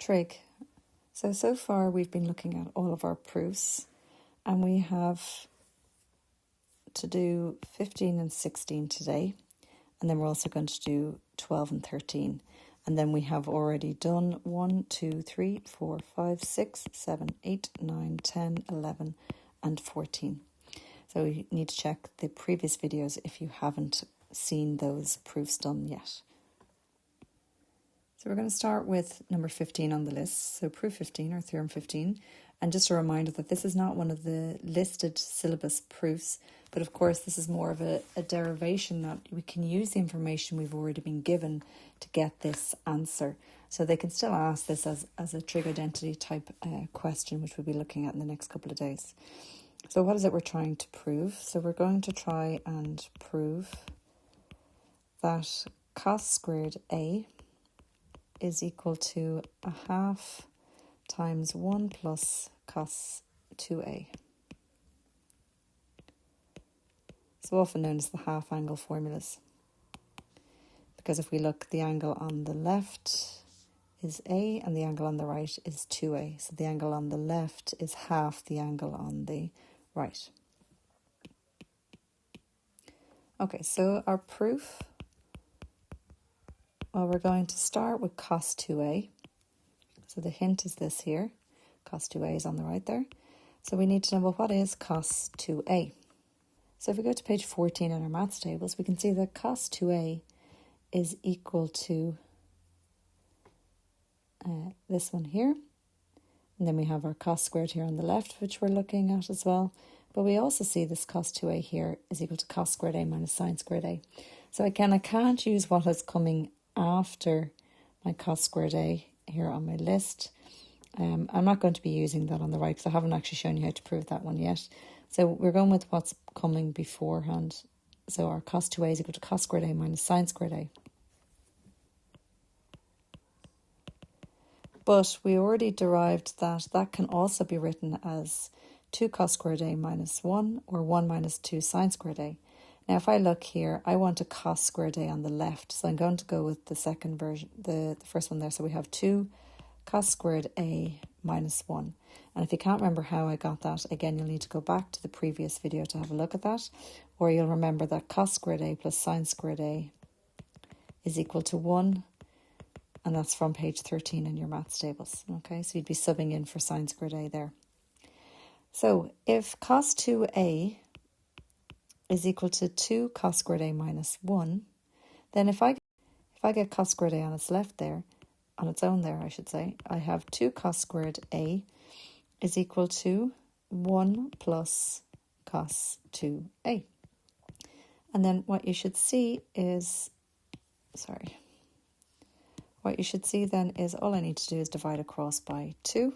Trig. So far we've been looking at all of our proofs, and we have to do 15 and 16 today, and then we're also going to do 12 and 13. And then we have already done 1, 2, 3, 4, 5, 6, 7, 8, 9, 10, 11 and 14. So you need to check the previous videos if you haven't seen those proofs done yet. So we're going to start with number 15 on the list, so proof 15 or theorem 15. And just a reminder that this is not one of the listed syllabus proofs, but of course this is more of a derivation that we can use the information we've already been given to get this answer. So they can still ask this as a trig identity type question, which we'll be looking at in the next couple of days. So what is it we're trying to prove? So we're going to try and prove that cos squared A is equal to a half times 1 plus cos 2a. So often known as the half angle formulas. Because if we look, the angle on the left is A and the angle on the right is 2a. So the angle on the left is half the angle on the right. Okay, so our proof, well, we're going to start with cos 2a. So the hint is this here. Cos 2a is on the right there. So we need to know, well, what is cos 2a? So if we go to page 14 in our maths tables, we can see that cos 2a is equal to this one here. And then we have our cos squared here on the left, which we're looking at as well. But we also see this cos 2a here is equal to cos squared a minus sine squared a. So again, I can't use what is coming after my cos squared a here on my list. I'm not going to be using that on the right because I haven't actually shown you how to prove that one yet. So we're going with what's coming beforehand. So our cos 2a is equal to cos squared a minus sine squared a. But we already derived that that can also be written as 2 cos squared a minus 1 or 1 minus 2 sine squared a. Now if I look here, I want a cos squared a on the left. So I'm going to go with the second version, the first one there. So we have 2 cos squared a minus 1. And if you can't remember how I got that, again, you'll need to go back to the previous video to have a look at that. Or you'll remember that cos squared a plus sine squared a is equal to 1. And that's from page 13 in your maths tables. Okay, so you'd be subbing in for sine squared a there. So if cos 2a is equal to 2 cos squared a minus 1, then if I get cos squared a on its left there, on its own there, I should say, I have 2 cos squared a is equal to 1 plus cos 2a. And then what you should see is, what you should see then is all I need to do is divide across by 2,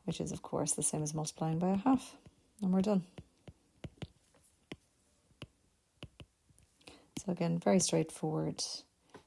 which is of course the same as multiplying by a half, and we're done. So again, very straightforward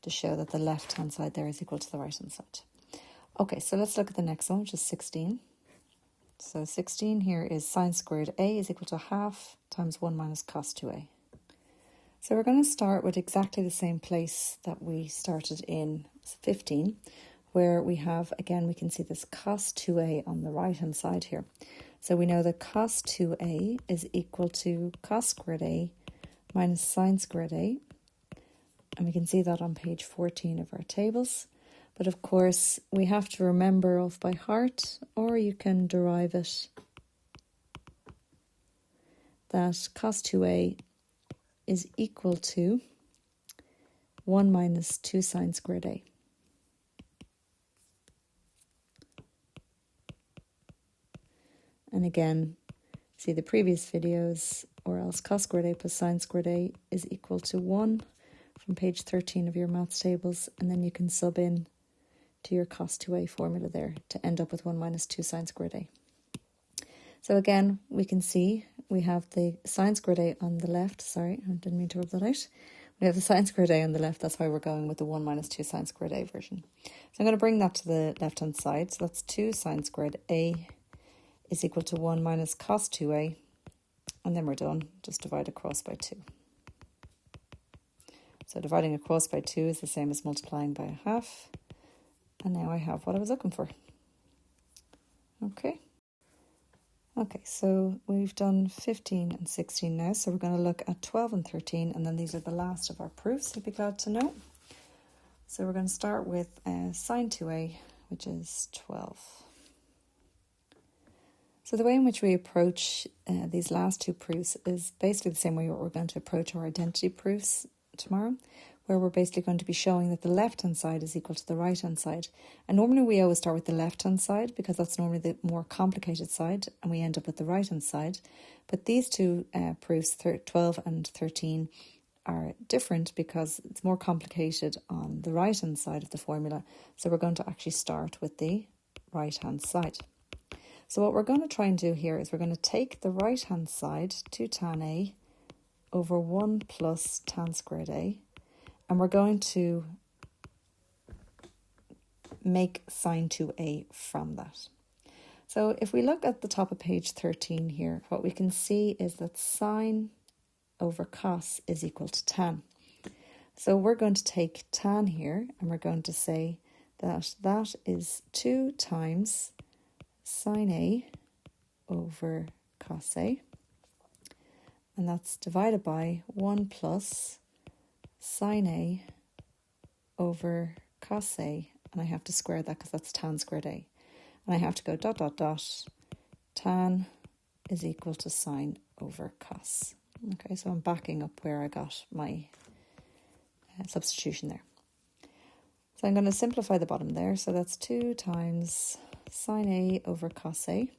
to show that the left-hand side there is equal to the right-hand side. Okay, so let's look at the next one, which is 16. So 16 here is sine squared a is equal to half times 1 minus cos 2a. So we're going to start with exactly the same place that we started in 15, where we have, again, we can see this cos 2a on the right-hand side here. So we know that cos 2a is equal to cos squared a minus sine squared a. And we can see that on page 14 of our tables. But of course, we have to remember off by heart, or you can derive it, that cos 2a is equal to 1 minus 2 sine squared a. And again, see the previous videos, or else cos squared a plus sine squared a is equal to 1 from page 13 of your maths tables, and then you can sub in to your cos 2a formula there to end up with 1 minus 2 sine squared a. So again, we can see we have the sine squared a on the left. Sorry, I didn't mean to rub that out. We have the sine squared a on the left. That's why we're going with the 1 minus 2 sine squared a version. So I'm going to bring that to the left-hand side. So that's 2 sine squared a is equal to 1 minus cos 2a. And then we're done. Just divide across by 2. So dividing across by 2 is the same as multiplying by a half. And now I have what I was looking for. Okay. Okay, so we've done 15 and 16 now, so we're going to look at 12 and 13, and then these are the last of our proofs, you'd be glad to know. So we're going to start with sine 2a, which is 12. So the way in which we approach these last two proofs is basically the same way we're going to approach our identity proofs tomorrow, where we're basically going to be showing that the left-hand side is equal to the right-hand side. And normally we always start with the left-hand side because that's normally the more complicated side, and we end up with the right-hand side. But these two proofs, 12 and 13, are different because it's more complicated on the right-hand side of the formula. So we're going to actually start with the right-hand side. So what we're going to try and do here is we're going to take the right-hand side, 2 tan a over 1 plus tan squared a, and we're going to make sine 2a from that. So if we look at the top of page 13 here, what we can see is that sine over cos is equal to tan. So we're going to take tan here and we're going to say that that is 2 times sine a over cos a, and that's divided by 1 plus sine a over cos a, and I have to square that because that's tan squared a, and I have to go dot dot dot, tan is equal to sine over cos. Okay, so I'm backing up where I got my substitution there. So I'm going to simplify the bottom there, so that's 2 times sine a over cos a,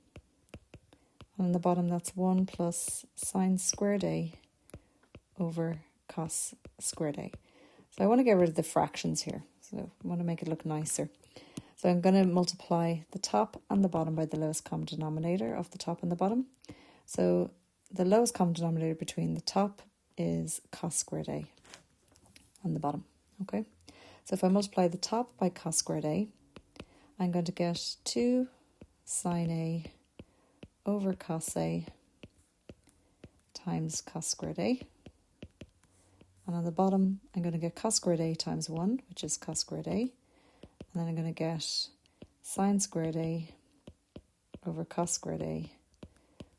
and on the bottom that's 1 plus sine squared a over cos squared a. So I want to get rid of the fractions here, so I want to make it look nicer. So I'm going to multiply the top and the bottom by the lowest common denominator of the top and the bottom. So the lowest common denominator between the top is cos squared a on the bottom, okay? So if I multiply the top by cos squared a, I'm going to get 2 sine a over cos a times cos squared a. And on the bottom, I'm going to get cos squared a times 1, which is cos squared a. And then I'm going to get sine squared a over cos squared a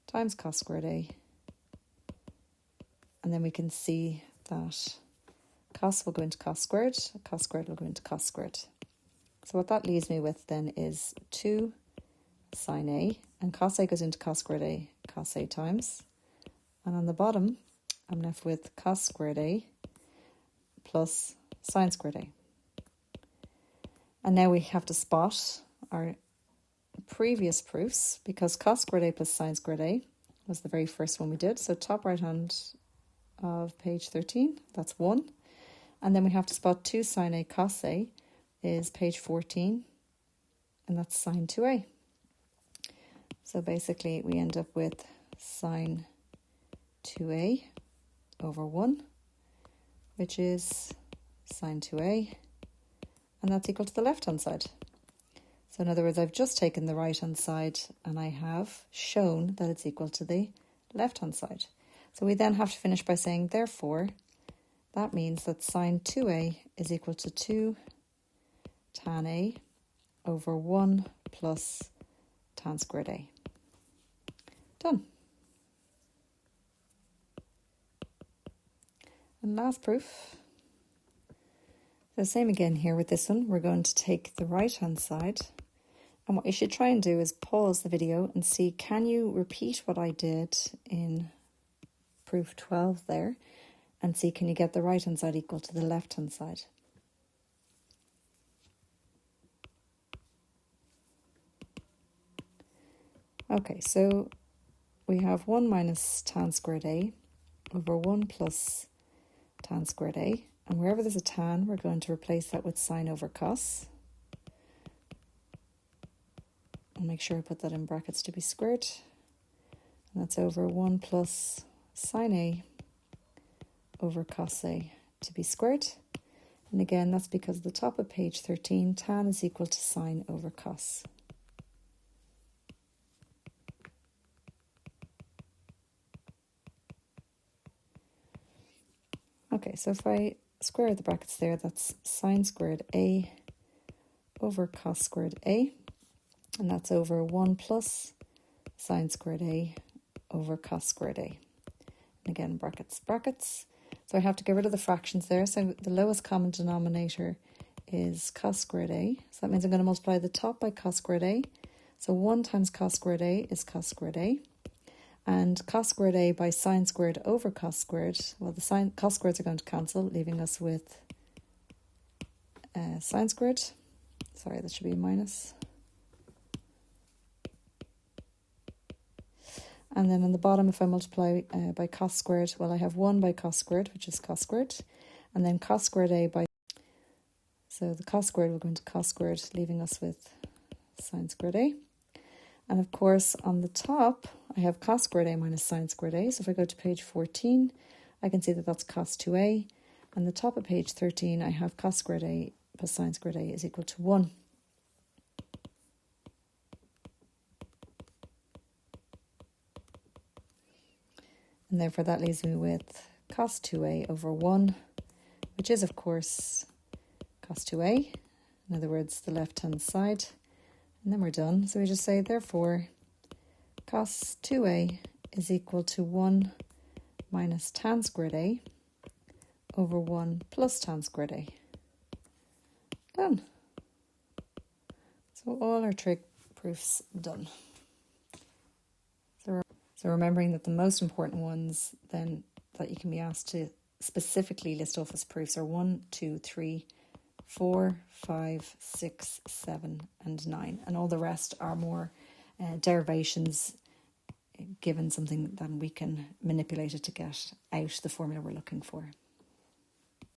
times cos squared a. And then we can see that cos will go into cos squared will go into cos squared. So what that leaves me with then is 2 sine a, and cos a goes into cos a times. And on the bottom, I'm left with cos squared a plus sine squared a. And now we have to spot our previous proofs because cos squared a plus sine squared a was the very first one we did. So top right hand of page 13, that's 1. And then we have to spot 2 sine a cos a is page 14, and that's sine 2a. So basically we end up with sine 2a over 1, which is sine 2a, and that's equal to the left-hand side. So in other words, I've just taken the right-hand side and I have shown that it's equal to the left-hand side. So we then have to finish by saying, therefore, that means that sine 2a is equal to 2 tan a over 1 plus tan squared a. Done. And last proof. The same again here with this one. We're going to take the right-hand side. And what you should try and do is pause the video and see, can you repeat what I did in proof 12 there? And see, can you get the right-hand side equal to the left-hand side? Okay, so we have 1 minus tan squared a over 1 plus tan squared a. And wherever there's a tan, we're going to replace that with sine over cos. I'll make sure I put that in brackets to be squared. And that's over 1 plus sine a over cos a to be squared. And again, that's because at the top of page 13, tan is equal to sine over cos. Okay, so if I square the brackets there, that's sine squared a over cos squared a, and that's over 1 plus sine squared a over cos squared a. And again, brackets, brackets. So I have to get rid of the fractions there. So the lowest common denominator is cos squared a. So that means I'm going to multiply the top by cos squared a. So 1 times cos squared a is cos squared a. And cos squared a by sine squared over cos squared, well, the cos squareds are going to cancel, leaving us with sine squared. Sorry, that should be a minus. And then on the bottom, if I multiply by cos squared, well, I have 1 by cos squared, which is cos squared. And then cos squared a by... So the cos squared will go into cos squared, leaving us with sine squared a. And of course, on the top, I have cos squared a minus sine squared a. So if I go to page 14, I can see that that's cos 2a. And the top of page 13, I have cos squared a plus sine squared a is equal to 1. And therefore that leaves me with cos 2a over 1, which is of course cos 2a. In other words, the left-hand side. And then we're done. So we just say, therefore, cos 2a is equal to 1 minus tan squared a over 1 plus tan squared a. Done. So all our trig proofs done. So remembering that the most important ones then that you can be asked to specifically list off as proofs are 1, 2, 3, 4, 5, 6, 7, and 9. And all the rest are more derivations given something that we can manipulate it to get out the formula we're looking for.